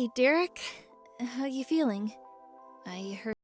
Hey, Derek. How you feeling? I heard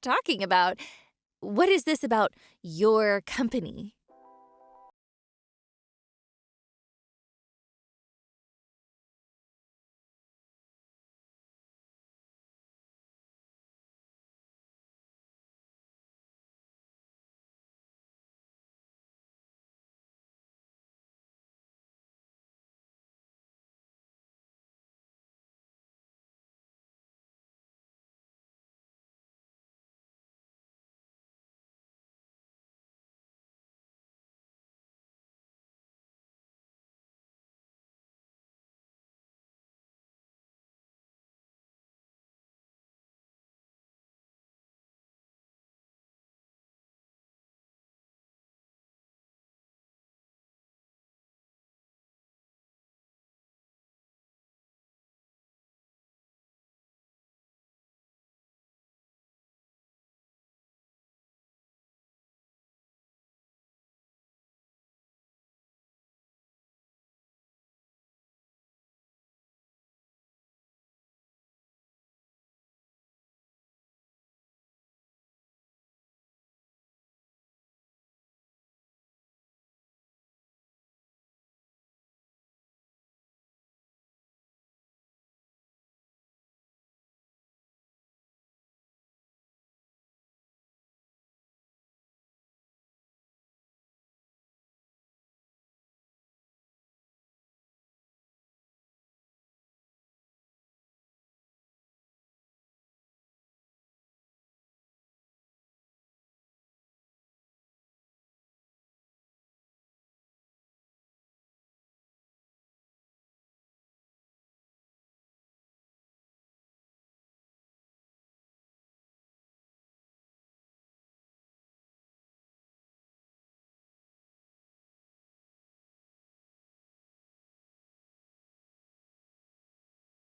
talking about? What is this about your company?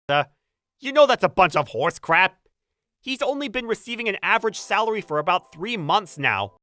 Uh, you know that's a bunch of horse crap. He's only been receiving an average salary for about 3 months now.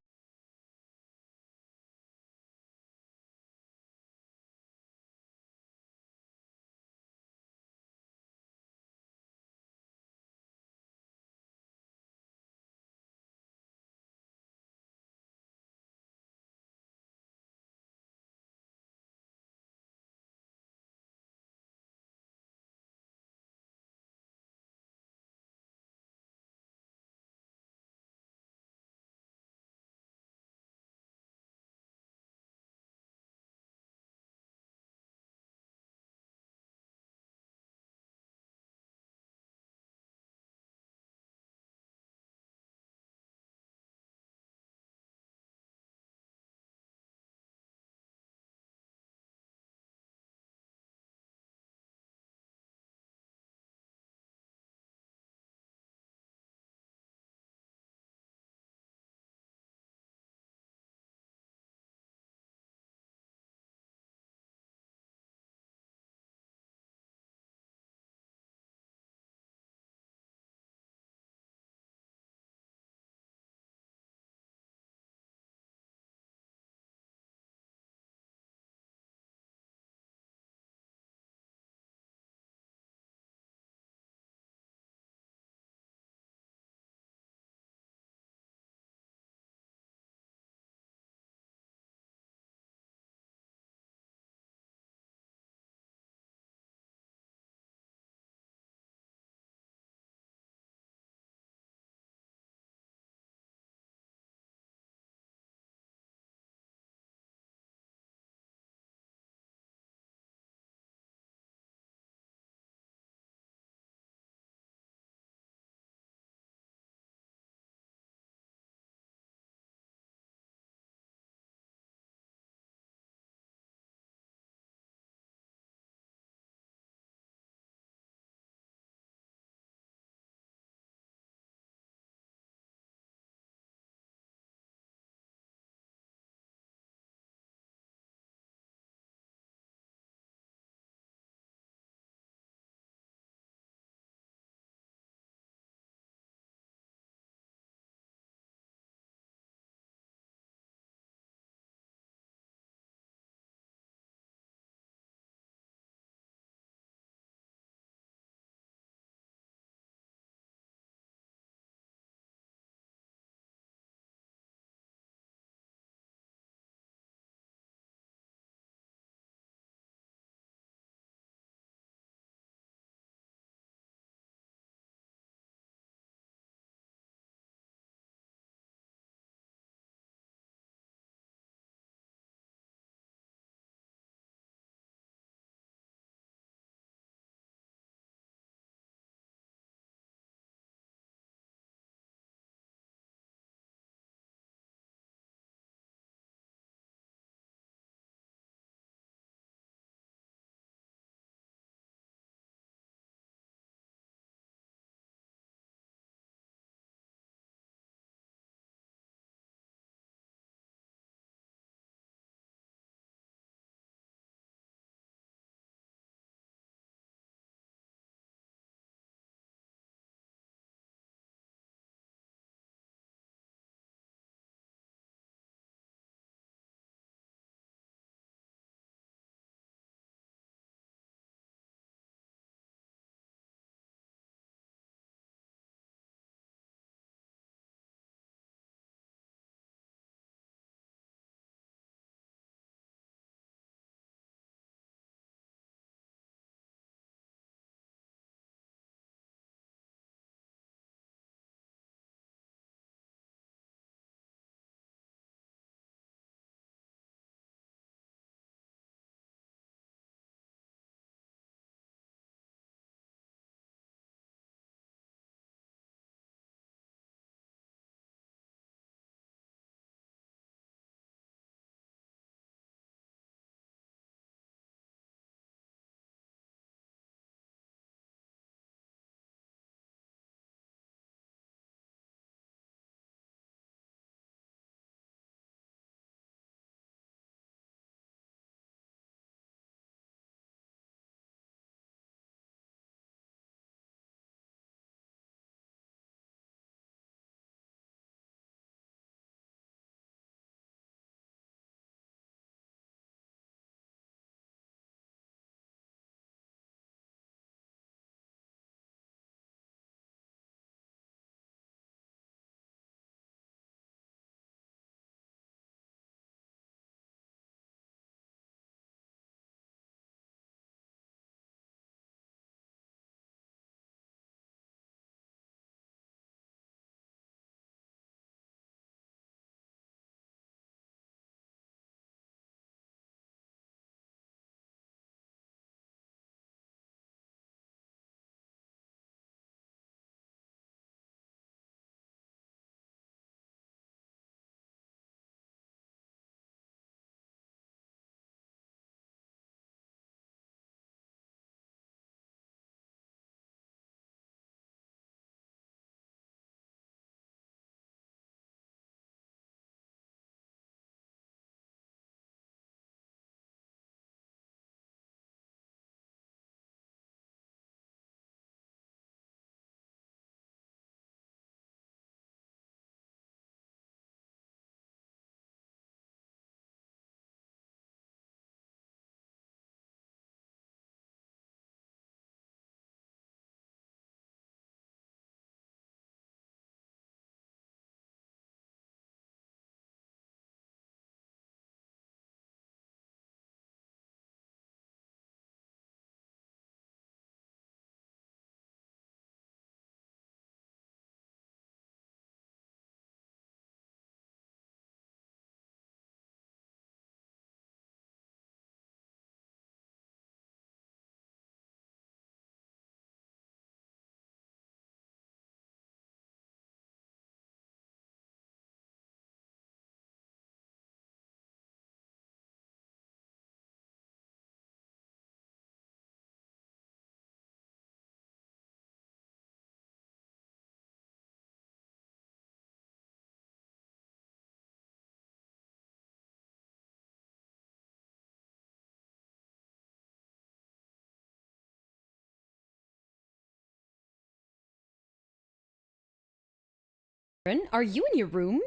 Are you in your room?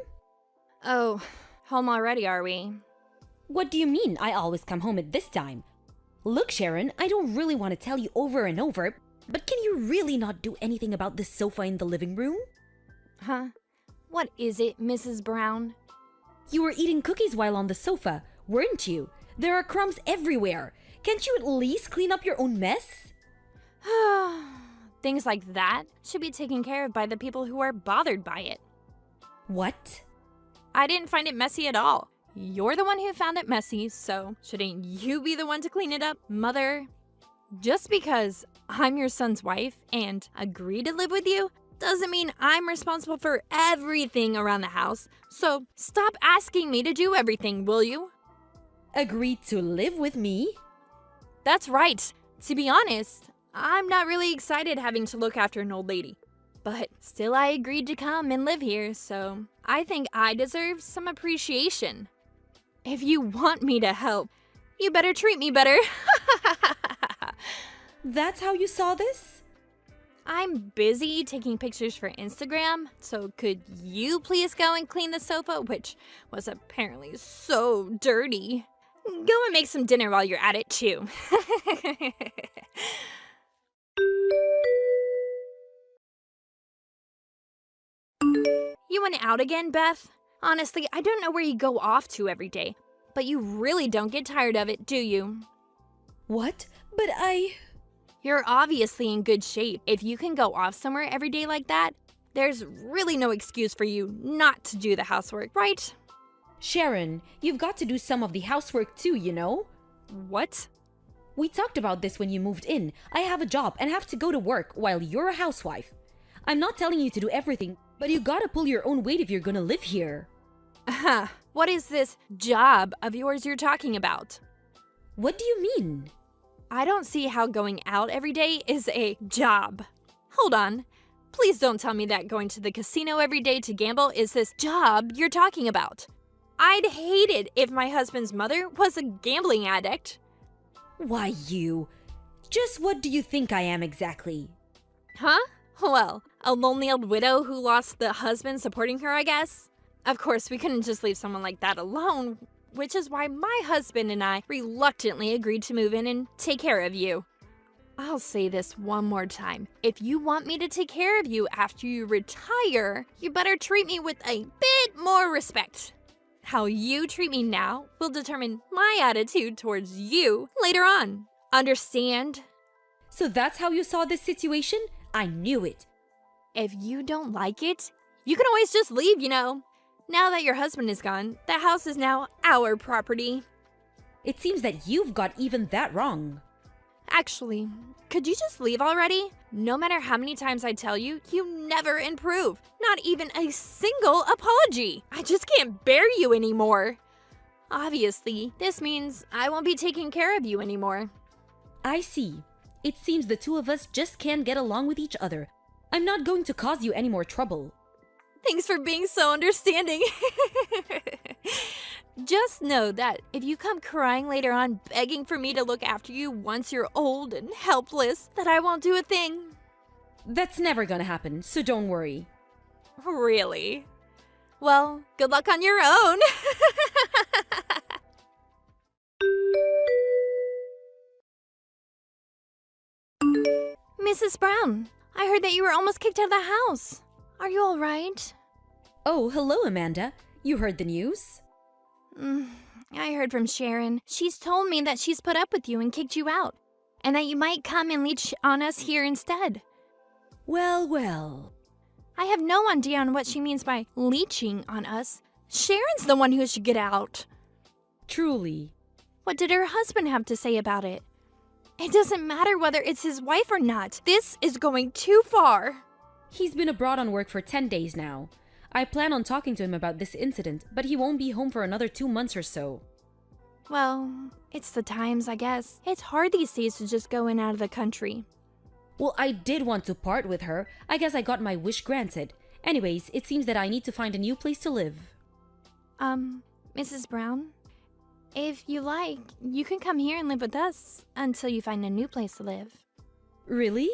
Oh, home already, are we? What do you mean I always come home at this time? Look, Sharon, I don't really want to tell you over and over, but can you really not do anything about this sofa in the living room? Huh? What is it, Mrs. Brown? You were eating cookies while on the sofa, weren't you? There are crumbs everywhere. Can't you at least clean up your own mess? Things like that should be taken care of by the people who are bothered by it. What? I didn't find it messy at all. You're the one who found it messy, so shouldn't you be the one to clean it up, Mother? Just because I'm your son's wife and agree to live with you doesn't mean I'm responsible for everything around the house. So stop asking me to do everything, will you? Agreed to live with me? That's right. To be honest, I'm not really excited having to look after an old lady. But still I agreed to come and live here, so I think I deserve some appreciation. If you want me to help, you better treat me better. That's how you saw this? I'm busy taking pictures for Instagram, so could you please go and clean the sofa, which was apparently so dirty? Go and make some dinner while you're at it, too. You went out again, Beth? Honestly, I don't know where you go off to every day, but you really don't get tired of it, do you? What? But You're obviously in good shape. If you can go off somewhere every day like that, there's really no excuse for you not to do the housework, right? Sharon, you've got to do some of the housework too, you know? What? We talked about this when you moved in. I have a job and have to go to work while you're a housewife. I'm not telling you to do everything, but you gotta pull your own weight if you're gonna live here. What is this job of yours you're talking about? What do you mean? I don't see how going out every day is a job. Hold on. Please don't tell me that going to the casino every day to gamble is this job you're talking about. I'd hate it if my husband's mother was a gambling addict. Why you? Just what do you think I am exactly? Huh? Well, a lonely old widow who lost the husband supporting her, I guess. Of course, we couldn't just leave someone like that alone, which is why my husband and I reluctantly agreed to move in and take care of you. I'll say this one more time. If you want me to take care of you after you retire, you better treat me with a bit more respect. How you treat me now will determine my attitude towards you later on. Understand? So that's how you saw this situation? I knew it. If you don't like it, you can always just leave, you know. Now that your husband is gone, the house is now our property. It seems that you've got even that wrong. Actually, could you just leave already? No matter how many times I tell you, you never improve. Not even a single apology. I just can't bear you anymore. Obviously, this means I won't be taking care of you anymore. I see. It seems the two of us just can't get along with each other. I'm not going to cause you any more trouble. Thanks for being so understanding. Just know that if you come crying later on begging for me to look after you once you're old and helpless, that I won't do a thing. That's never gonna happen, so don't worry. Really? Well, good luck on your own. Mrs. Brown, I heard that you were almost kicked out of the house. Are you all right? Oh, hello, Amanda. You heard the news? I heard from Sharon. She's told me that she's put up with you and kicked you out, and that you might come and leech on us here instead. Well, well. I have no idea on what she means by leeching on us. Sharon's the one who should get out. Truly. What did her husband have to say about it? It doesn't matter whether it's his wife or not. This is going too far. He's been abroad on work for 10 days now. I plan on talking to him about this incident, but he won't be home for another 2 months or so. Well, it's the times, I guess. It's hard these days to just go in out of the country. Well, I did want to part with her. I guess I got my wish granted. Anyways, it seems that I need to find a new place to live. Mrs. Brown? If you like, you can come here and live with us until you find a new place to live. Really?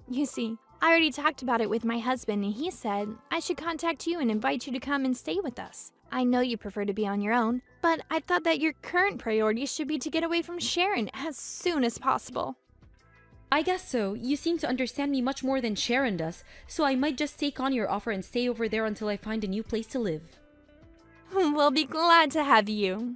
You see, I already talked about it with my husband, and he said I should contact you and invite you to come and stay with us. I know you prefer to be on your own, but I thought that your current priority should be to get away from Sharon as soon as possible. I guess so. You seem to understand me much more than Sharon does, so I might just take on your offer and stay over there until I find a new place to live. We'll be glad to have you.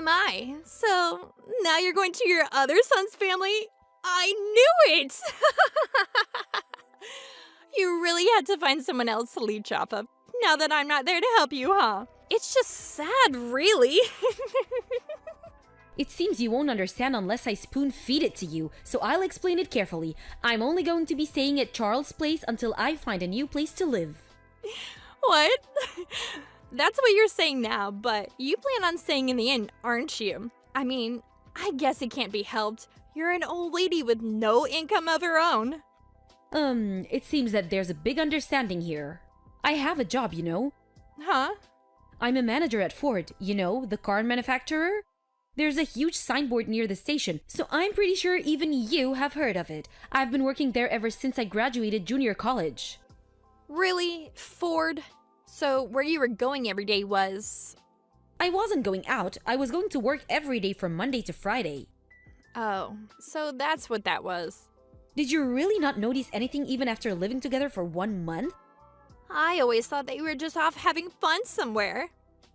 My. So, now you're going to your other son's family? I knew it! You really had to find someone else to leech off of, now that I'm not there to help you, huh? It's just sad, really. It seems you won't understand unless I spoon feed it to you, so I'll explain it carefully. I'm only going to be staying at Charles' place until I find a new place to live. What? That's what you're saying now, but you plan on staying in the inn, aren't you? I mean, I guess it can't be helped. You're an old lady with no income of her own. It seems that there's a big understanding here. I have a job, you know. Huh? I'm a manager at Ford, you know, the car manufacturer. There's a huge signboard near the station, so I'm pretty sure even you have heard of it. I've been working there ever since I graduated junior college. Really? Ford? So where you were going every day was... I wasn't going out. I was going to work every day from Monday to Friday. Oh, so that's what that was. Did you really not notice anything even after living together for 1 month? I always thought that you were just off having fun somewhere.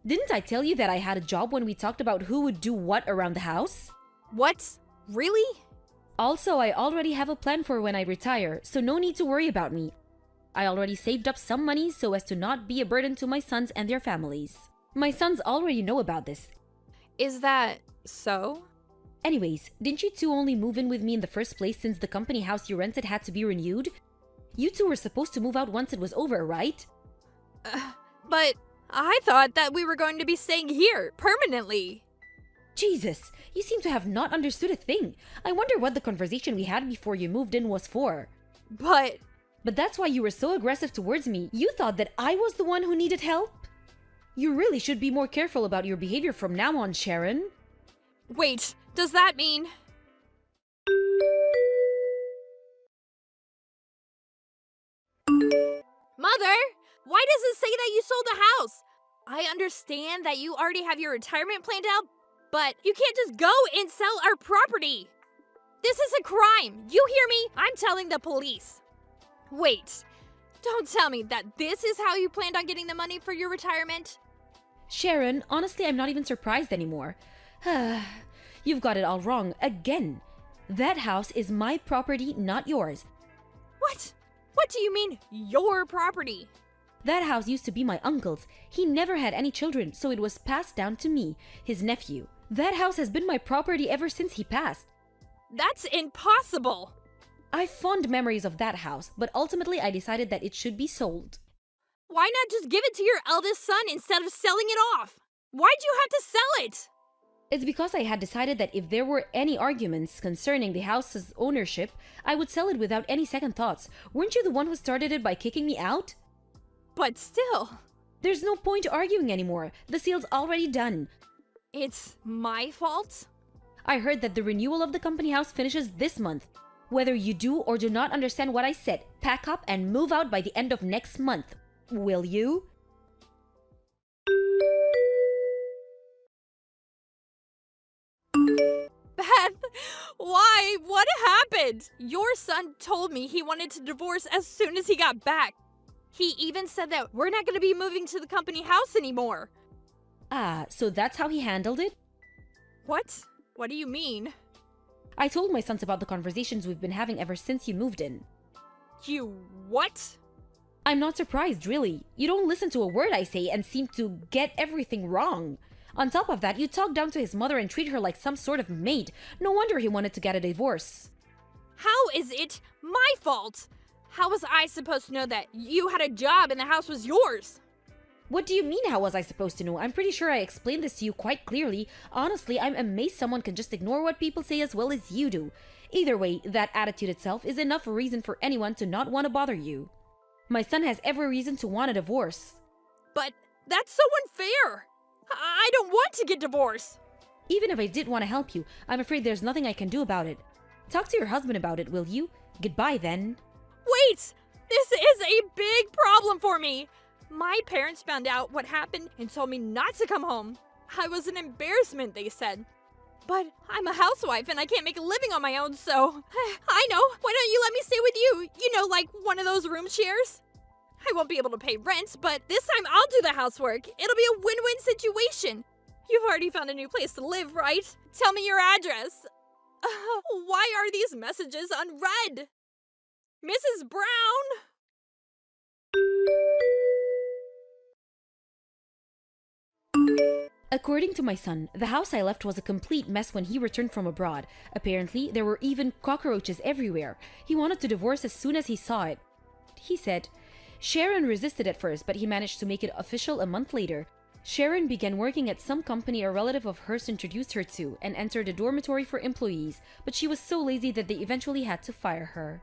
Didn't I tell you that I had a job when we talked about who would do what around the house? What? Really? Also, I already have a plan for when I retire, so no need to worry about me. I already saved up some money so as to not be a burden to my sons and their families. My sons already know about this. Is that so? Anyways, didn't you two only move in with me in the first place since the company house you rented had to be renewed? You two were supposed to move out once it was over, right? But I thought that we were going to be staying here permanently. Jesus, you seem to have not understood a thing. I wonder what the conversation we had before you moved in was for. But that's why you were so aggressive towards me. You thought that I was the one who needed help? You really should be more careful about your behavior from now on, Sharon. wait, does that mean... Mother, why does it say that you sold the house? I understand that you already have your retirement planned out, but you can't just go and sell our property. This is a crime. You hear me? I'm telling the police. Wait, don't tell me that this is how you planned on getting the money for your retirement? Sharon, honestly, I'm not even surprised anymore. You've got it all wrong again. That house is my property, not yours. What? What do you mean, your property? That house used to be my uncle's. He never had any children, so it was passed down to me, his nephew. That house has been my property ever since he passed. That's impossible! I have fond memories of that house, but ultimately I decided that it should be sold. Why not just give it to your eldest son instead of selling it off? Why'd you have to sell it? It's because I had decided that if there were any arguments concerning the house's ownership, I would sell it without any second thoughts. Weren't you the one who started it by kicking me out? But still... There's no point arguing anymore. The sale's already done. It's my fault? I heard that the renewal of the company house finishes this month. Whether you do or do not understand what I said, pack up and move out by the end of next month. Will you? Beth, why? What happened? Your son told me he wanted to divorce as soon as he got back. He even said that we're not going to be moving to the company house anymore. Ah, so that's how he handled it? What? What do you mean? I told my sons about the conversations we've been having ever since you moved in. You what? I'm not surprised, really. You don't listen to a word I say and seem to get everything wrong. On top of that, you talk down to his mother and treat her like some sort of maid. No wonder he wanted to get a divorce. How is it my fault? How was I supposed to know that you had a job and the house was yours? What do you mean, how was I supposed to know? I'm pretty sure I explained this to you quite clearly. Honestly, I'm amazed someone can just ignore what people say as well as you do. Either way, that attitude itself is enough reason for anyone to not want to bother you. My son has every reason to want a divorce. But that's so unfair. I don't want to get divorced. Even if I did want to help you, I'm afraid there's nothing I can do about it. Talk to your husband about it, will you? Goodbye then. Wait! This is a big problem for me! My parents found out what happened and told me not to come home. I was an embarrassment, they said. But I'm a housewife and I can't make a living on my own, so I know. Why don't you let me stay with you? You know, like one of those room shares? I won't be able to pay rent, but this time I'll do the housework. It'll be a win-win situation. You've already found a new place to live, right? Tell me your address. Why are these messages unread? Mrs. Brown? According to my son, the house I left was a complete mess when he returned from abroad. Apparently, there were even cockroaches everywhere. He wanted to divorce as soon as he saw it. He said, Sharon resisted at first, but he managed to make it official a month later. Sharon began working at some company a relative of hers introduced her to and entered a dormitory for employees, but she was so lazy that they eventually had to fire her.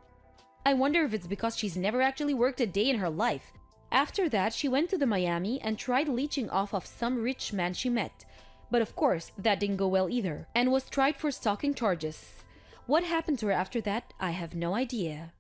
I wonder if it's because she's never actually worked a day in her life. After that, she went to the Miami and tried leeching off of some rich man she met. But of course, that didn't go well either, and was tried for stalking charges. What happened to her after that, I have no idea.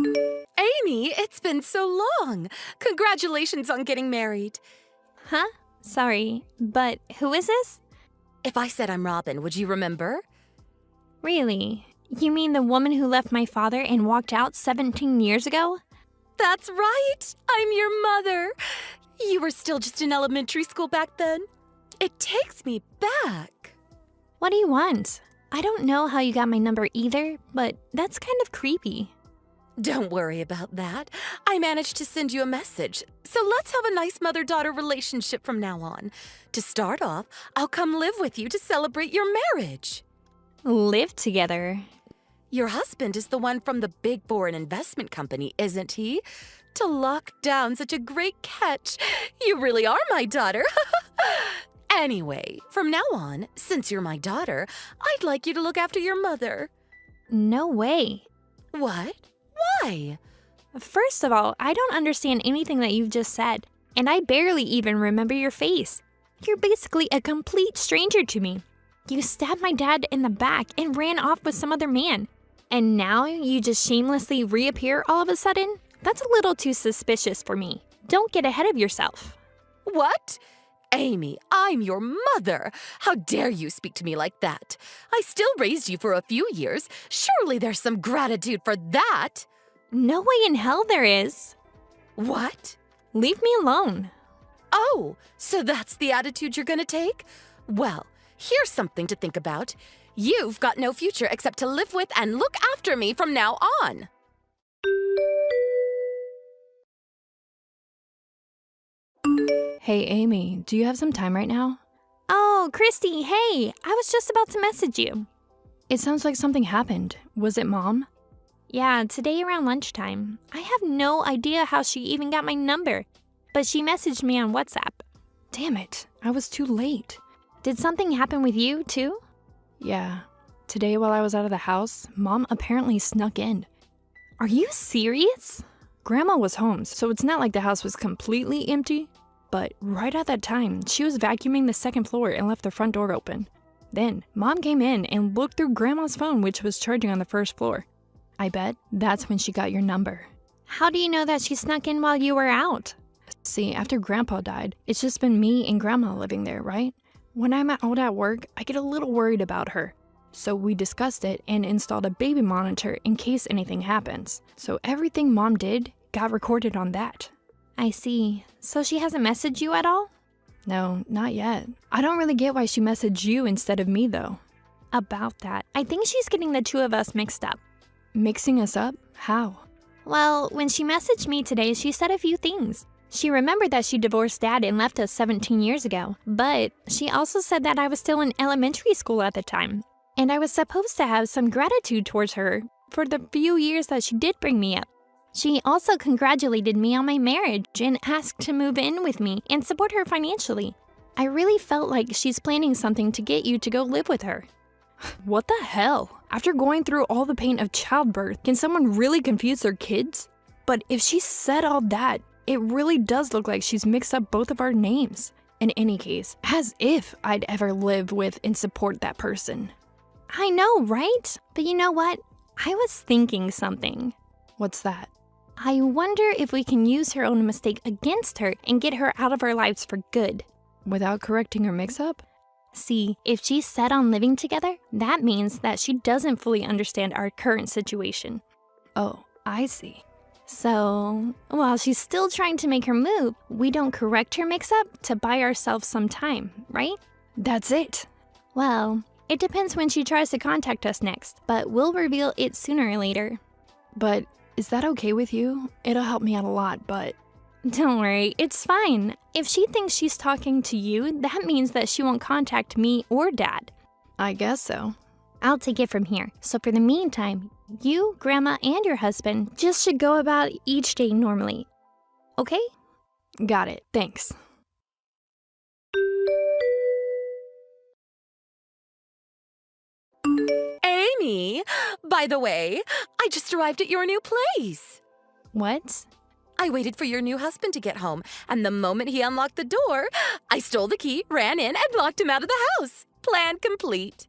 Amy, it's been so long. Congratulations on getting married. Huh? Sorry, but who is this? If I said I'm Robin, would you remember? Really? You mean the woman who left my father and walked out 17 years ago? That's right. I'm your mother. You were still just in elementary school back then. It takes me back. What do you want? I don't know how you got my number either, but that's kind of creepy. Don't worry about that. I managed to send you a message. So let's have a nice mother-daughter relationship from now on. To start off, I'll come live with you to celebrate your marriage. Live together. Your husband is the one from the big foreign investment company, isn't he? To lock down such a great catch. You really are my daughter. Anyway, from now on, since you're my daughter, I'd like you to look after your mother. No way. What? Why? First of all, I don't understand anything that you've just said, and I barely even remember your face. You're basically a complete stranger to me. You stabbed my dad in the back and ran off with some other man. And now you just shamelessly reappear all of a sudden? That's a little too suspicious for me. Don't get ahead of yourself. What? Amy, I'm your mother. How dare you speak to me like that? I still raised you for a few years. Surely there's some gratitude for that. No way in hell there is. What? Leave me alone. Oh, so that's the attitude you're gonna take? Well, here's something to think about. You've got no future except to live with and look after me from now on. Hey, Amy, do you have some time right now? Oh, Christy, hey, I was just about to message you. It sounds like something happened. Was it Mom? Yeah, today around lunchtime. I have no idea how she even got my number, but she messaged me on WhatsApp. Damn it, I was too late. Did something happen with you, too? Yeah. Today while I was out of the house, Mom apparently snuck in. Are you serious? Grandma was home, so it's not like the house was completely empty. But right at that time, she was vacuuming the second floor and left the front door open. Then, Mom came in and looked through Grandma's phone, which was charging on the first floor. I bet that's when she got your number. How do you know that she snuck in while you were out? See, after Grandpa died, it's just been me and Grandma living there, right? When I'm out at work, I get a little worried about her. So we discussed it and installed a baby monitor in case anything happens. So everything Mom did got recorded on that. I see. So she hasn't messaged you at all? No, not yet. I don't really get why she messaged you instead of me, though. About that, I think she's getting the two of us mixed up. Mixing us up? How? Well, when she messaged me today, she said a few things. She remembered that she divorced Dad and left us 17 years ago, but she also said that I was still in elementary school at the time, and I was supposed to have some gratitude towards her for the few years that she did bring me up. She also congratulated me on my marriage and asked to move in with me and support her financially. I really felt like she's planning something to get you to go live with her. What the hell? After going through all the pain of childbirth, can someone really confuse their kids? But if she said all that, it really does look like she's mixed up both of our names. In any case, as if I'd ever live with and support that person. I know, right? But you know what? I was thinking something. What's that? I wonder if we can use her own mistake against her and get her out of our lives for good. Without correcting her mix-up? See, if she's set on living together, that means that she doesn't fully understand our current situation. Oh, I see. So, while she's still trying to make her move, we don't correct her mix-up to buy ourselves some time, right? That's it. Well, it depends when she tries to contact us next, but we'll reveal it sooner or later. But is that okay with you? It'll help me out a lot, but... Don't worry, it's fine. If she thinks she's talking to you, that means that she won't contact me or Dad. I guess so. I'll take it from here. So for the meantime, you, Grandma, and your husband just should go about each day normally. Okay? Got it. Thanks. Amy, by the way, I just arrived at your new place. What? I waited for your new husband to get home, and the moment he unlocked the door, I stole the key, ran in, and locked him out of the house. Plan complete.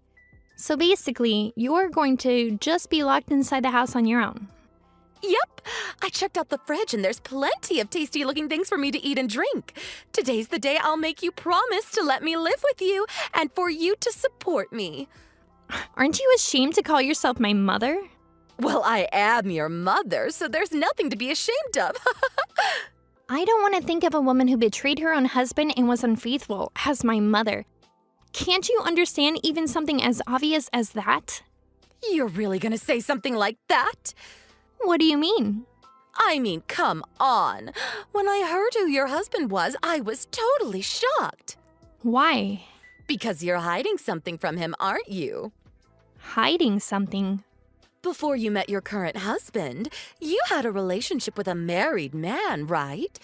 So basically, you're going to just be locked inside the house on your own. Yep, I checked out the fridge and there's plenty of tasty-looking things for me to eat and drink. Today's the day I'll make you promise to let me live with you and for you to support me. Aren't you ashamed to call yourself my mother? Well, I am your mother, so there's nothing to be ashamed of. I don't want to think of a woman who betrayed her own husband and was unfaithful as my mother. Can't you understand even something as obvious as that? You're really gonna say something like that? What do you mean? I mean, come on. When I heard who your husband was, I was totally shocked. Why? Because you're hiding something from him, aren't you? Hiding something? Before you met your current husband, you had a relationship with a married man, right?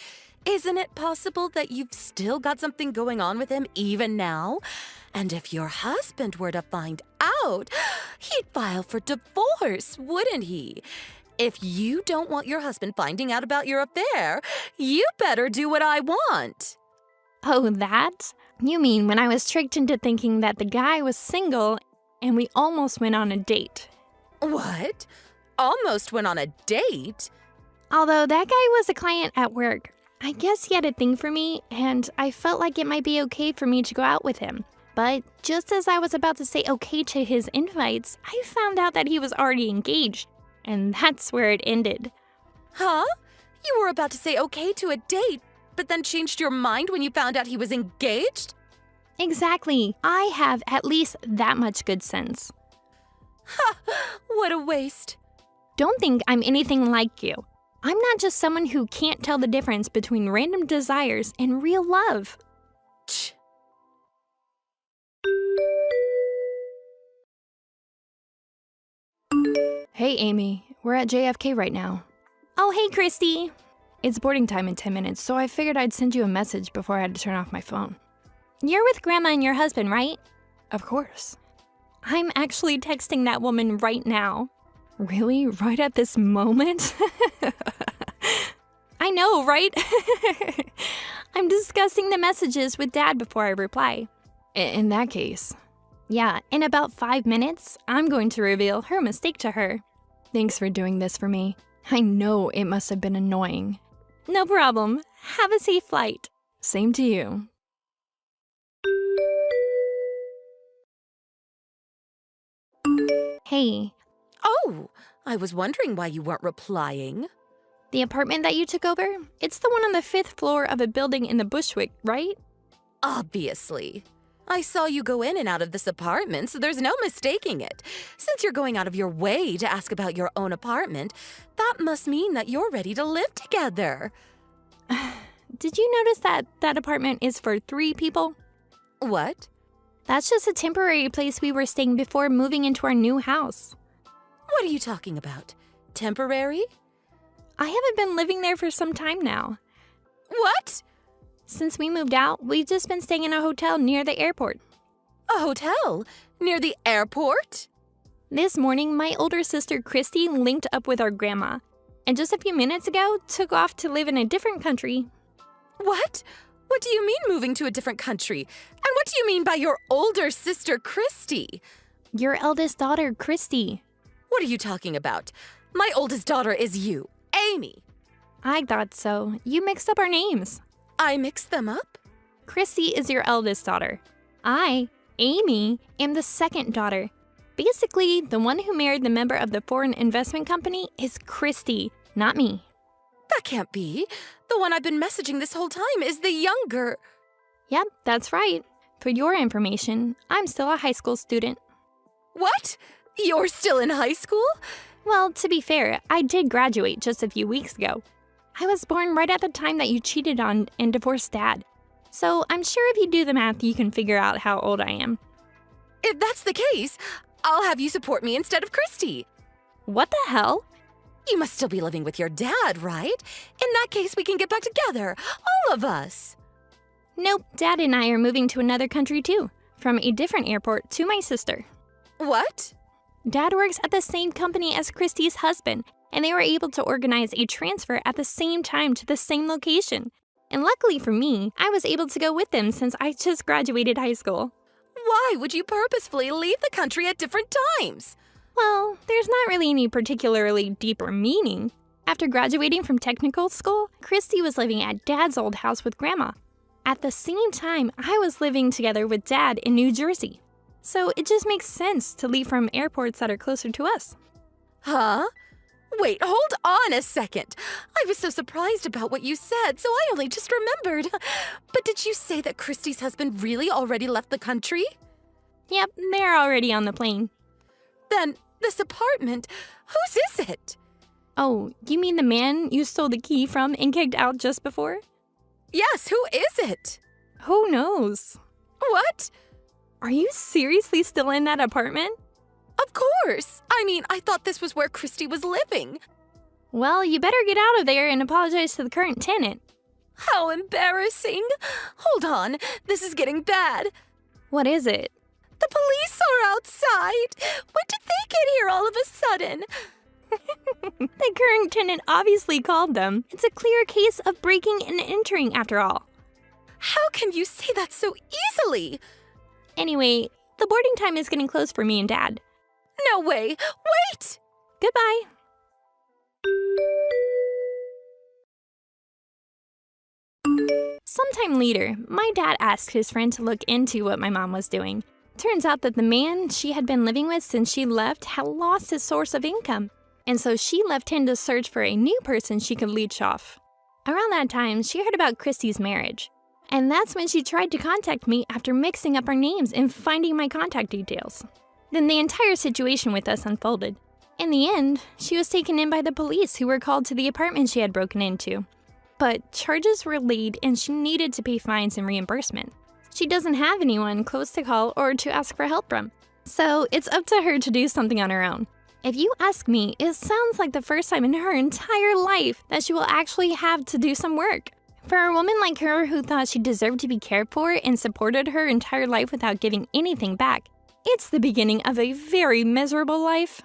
Isn't it possible that you've still got something going on with him even now? And if your husband were to find out, he'd file for divorce, wouldn't he? If you don't want your husband finding out about your affair, you better do what I want. Oh, that? You mean when I was tricked into thinking that the guy was single and we almost went on a date? What? Almost went on a date? Although that guy was a client at work, I guess he had a thing for me, and I felt like it might be okay for me to go out with him. But just as I was about to say okay to his invites, I found out that he was already engaged, and that's where it ended. Huh? You were about to say okay to a date, but then changed your mind when you found out he was engaged? Exactly. I have at least that much good sense. Ha! What a waste. Don't think I'm anything like you. I'm not just someone who can't tell the difference between random desires and real love. Tch. Hey, Amy. We're at JFK right now. Oh, hey, Christy. It's boarding time in 10 minutes, so I figured I'd send you a message before I had to turn off my phone. You're with Grandma and your husband, right? Of course. I'm actually texting that woman right now. Really? Right at this moment? I know, right? I'm discussing the messages with Dad before I reply. In that case. Yeah, in about 5 minutes, I'm going to reveal her mistake to her. Thanks for doing this for me. I know it must have been annoying. No problem. Have a safe flight. Same to you. Hey, Oh, I was wondering why you weren't replying. the apartment that you took over? It's the one on the 5th floor of a building in the Bushwick, right? Obviously. I saw you go in and out of this apartment, so there's no mistaking it. Since you're going out of your way to ask about your own apartment, that must mean that you're ready to live together. Did you notice that that apartment is for 3 people? What? That's just a temporary place we were staying before moving into our new house. What are you talking about? Temporary? I haven't been living there for some time now. What? Since we moved out, we've just been staying in a hotel near the airport. A hotel? Near the airport? This morning, my older sister Christy linked up with our grandma, and just a few minutes ago, took off to live in a different country. What? What do you mean moving to a different country? And what do you mean by your older sister, Christy? Your eldest daughter, Christy. What are you talking about? My oldest daughter is you, Amy. I thought so. You mixed up our names. I mixed them up? Christy is your eldest daughter. I, Amy, am the second daughter. Basically, the one who married the member of the foreign investment company is Christy, not me. That can't be. The one I've been messaging this whole time is the younger. Yep, that's right. For your information, I'm still a high school student. What? You're still in high school? Well, to be fair, I did graduate just a few weeks ago. I was born right at the time that you cheated on and divorced Dad. So I'm sure if you do the math, you can figure out how old I am. If that's the case, I'll have you support me instead of Christy. What the hell? You must still be living with your dad, right? In that case, we can get back together, all of us. Nope, Dad and I are moving to another country too, from a different airport to my sister. What? Dad works at the same company as Christy's husband, and they were able to organize a transfer at the same time to the same location. And luckily for me, I was able to go with them since I just graduated high school. Why would you purposefully leave the country at different times? Well, there's not really any particularly deeper meaning. After graduating from technical school, Christy was living at Dad's old house with Grandma. At the same time, I was living together with Dad in New Jersey. So it just makes sense to leave from airports that are closer to us. Huh? Wait, hold on a second. I was so surprised about what you said, so I only just remembered. But did you say that Christy's husband really already left the country? Yep, they're already on the plane. Then, this apartment, whose is it? Oh, you mean the man you stole the key from and kicked out just before? Yes, who is it? Who knows? What? Are you seriously still in that apartment? Of course. I mean, I thought this was where Christy was living. Well, you better get out of there and apologize to the current tenant. How embarrassing. Hold on, this is getting bad. What is it? The police are outside. When did they get here all of a sudden? The current tenant obviously called them. It's a clear case of breaking and entering after all. How can you say that so easily? Anyway, the boarding time is getting close for me and Dad. No way. Wait! Goodbye. Sometime later, my dad asked his friend to look into what my mom was doing. Turns out that the man she had been living with since she left had lost his source of income, and so she left him to search for a new person she could leech off. Around that time, she heard about Christy's marriage, and that's when she tried to contact me after mixing up our names and finding my contact details. Then the entire situation with us unfolded. In the end, she was taken in by the police who were called to the apartment she had broken into. But charges were laid and she needed to pay fines and reimbursement. She doesn't have anyone close to call or to ask for help from. So it's up to her to do something on her own. If you ask me, it sounds like the first time in her entire life that she will actually have to do some work. For a woman like her who thought she deserved to be cared for and supported her entire life without giving anything back, it's the beginning of a very miserable life.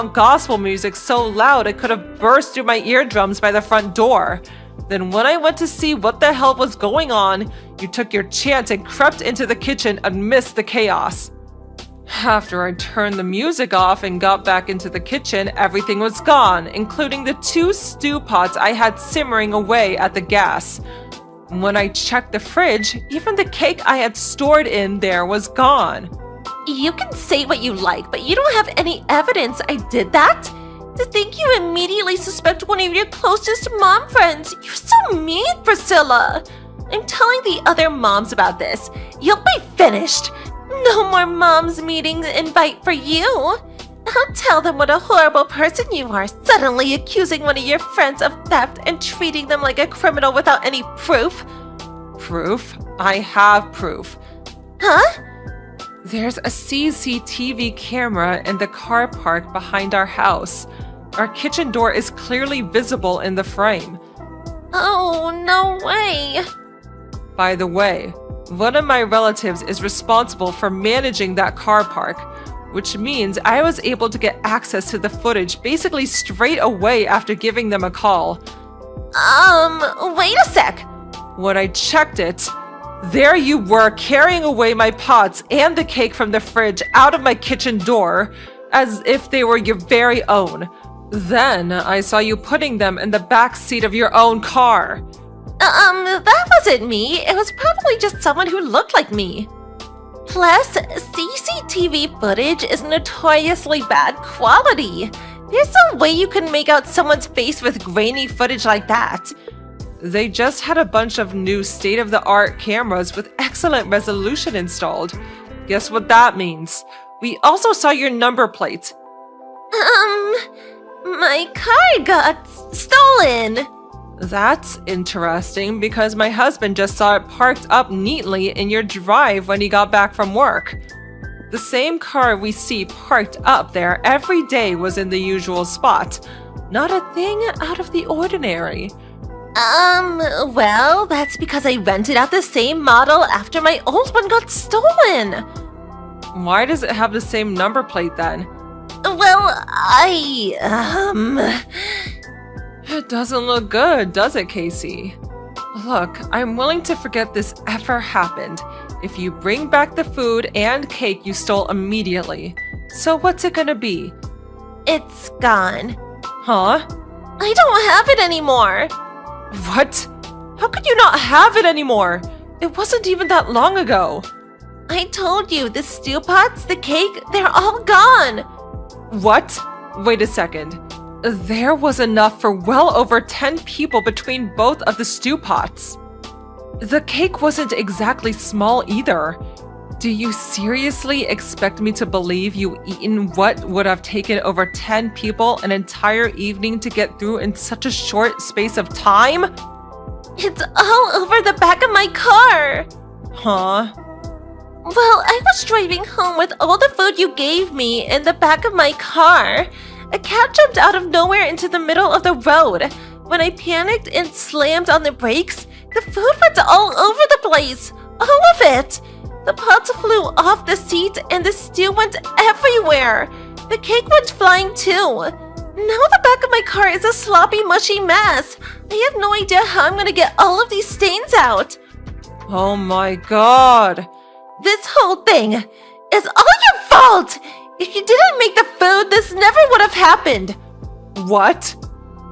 gospel music so loud it could have burst through my eardrums by the front door. Then when I went to see what the hell was going on, you took your chance and crept into the kitchen amidst the chaos. After I turned the music off and got back into the kitchen, everything was gone, including the 2 stew pots I had simmering away at the gas. When I checked the fridge, even the cake I had stored in there was gone. You can say what you like, but you don't have any evidence I did that? To think you immediately suspect one of your closest mom friends. You're so mean, Priscilla. I'm telling the other moms about this. You'll be finished. No more moms meetings invite for you. I'll tell them what a horrible person you are, suddenly accusing one of your friends of theft and treating them like a criminal without any proof. Proof? I have proof. Huh? There's a CCTV camera in the car park behind our house. Our kitchen door is clearly visible in the frame. Oh, no way. By the way, one of my relatives is responsible for managing that car park, which means I was able to get access to the footage basically straight away after giving them a call. Wait a sec. When I checked it, there you were carrying away my pots and the cake from the fridge out of my kitchen door, as if they were your very own. Then I saw you putting them in the back seat of your own car. That wasn't me. It was probably just someone who looked like me. Plus, CCTV footage is notoriously bad quality. There's no way you can make out someone's face with grainy footage like that. They just had a bunch of new state-of-the-art cameras with excellent resolution installed. Guess what that means? We also saw your number plate. My car got stolen. That's interesting because my husband just saw it parked up neatly in your drive when he got back from work. The same car we see parked up there every day was in the usual spot. Not a thing out of the ordinary. Well, that's because I rented out the same model after my old one got stolen. Why does it have the same number plate then? Well, It doesn't look good, does it, Casey? Look, I'm willing to forget this ever happened if you bring back the food and cake you stole immediately. So what's it gonna be? It's gone. Huh? I don't have it anymore. What? How could you not have it anymore? It wasn't even that long ago. I told you, the stew pots, the cake, they're all gone. What? Wait a second. There was enough for well over 10 people between both of the stew pots. The cake wasn't exactly small either. Do you seriously expect me to believe you eaten what would have taken over 10 people an entire evening to get through in such a short space of time? It's all over the back of my car. Huh? Well, I was driving home with all the food you gave me in the back of my car. A cat jumped out of nowhere into the middle of the road. When I panicked and slammed on the brakes, the food went all over the place. All of it. The pots flew off the seat and the stew went everywhere. The cake went flying too. Now the back of my car is a sloppy, mushy mess. I have no idea how I'm gonna get all of these stains out. Oh my god. This whole thing is all your fault! If you didn't make the food, this never would have happened. What?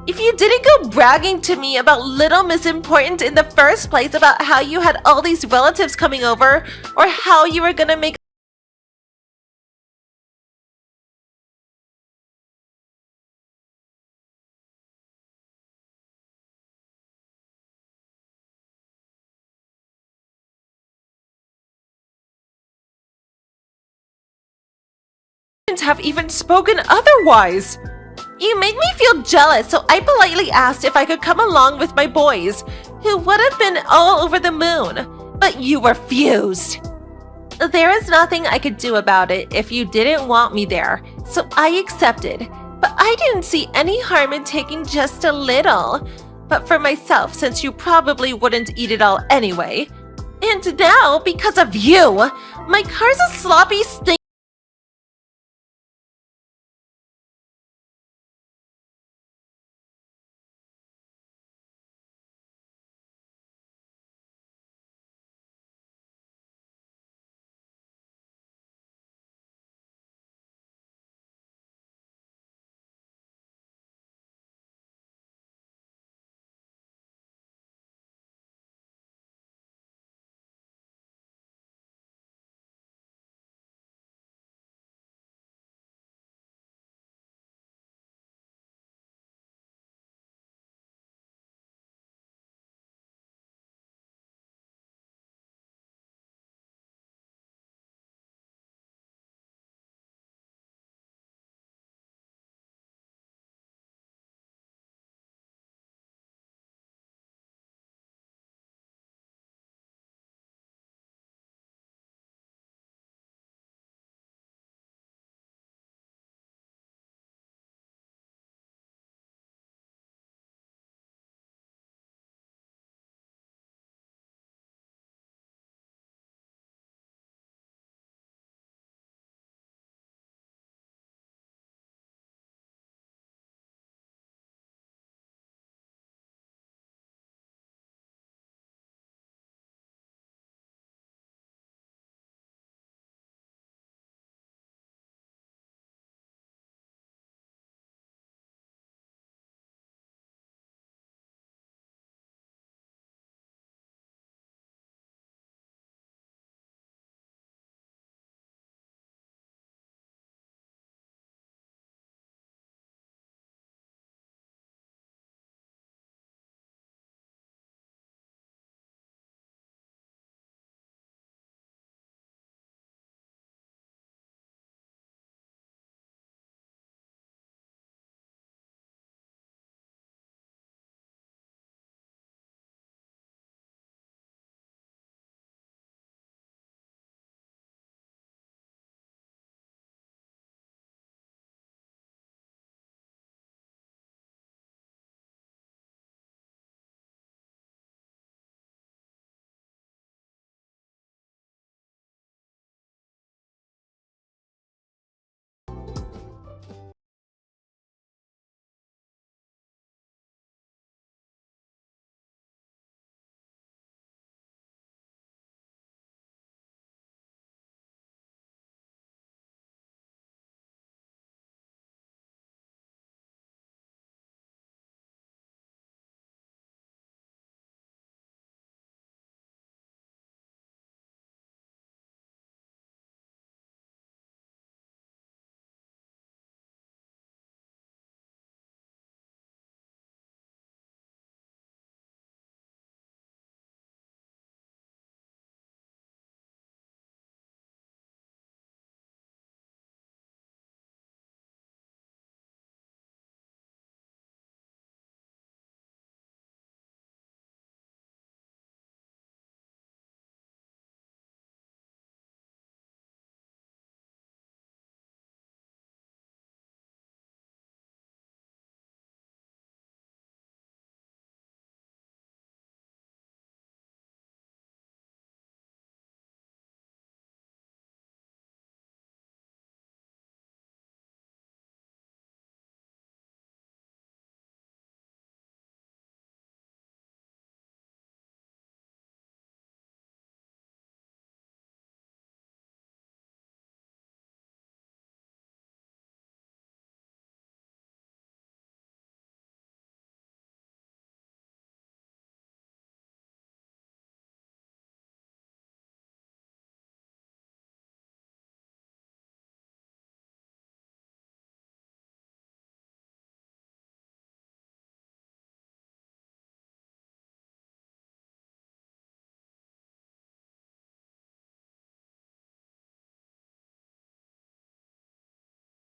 If you didn't go bragging to me about Little Miss Important in the first place about how you had all these relatives coming over, or how you were gonna make have even spoken otherwise. You made me feel jealous, so I politely asked if I could come along with my boys, who would have been all over the moon, but you refused. There is nothing I could do about it if you didn't want me there, so I accepted, but I didn't see any harm in taking just a little. But for myself, since you probably wouldn't eat it all anyway. And now, because of you, my car's a sloppy, stinky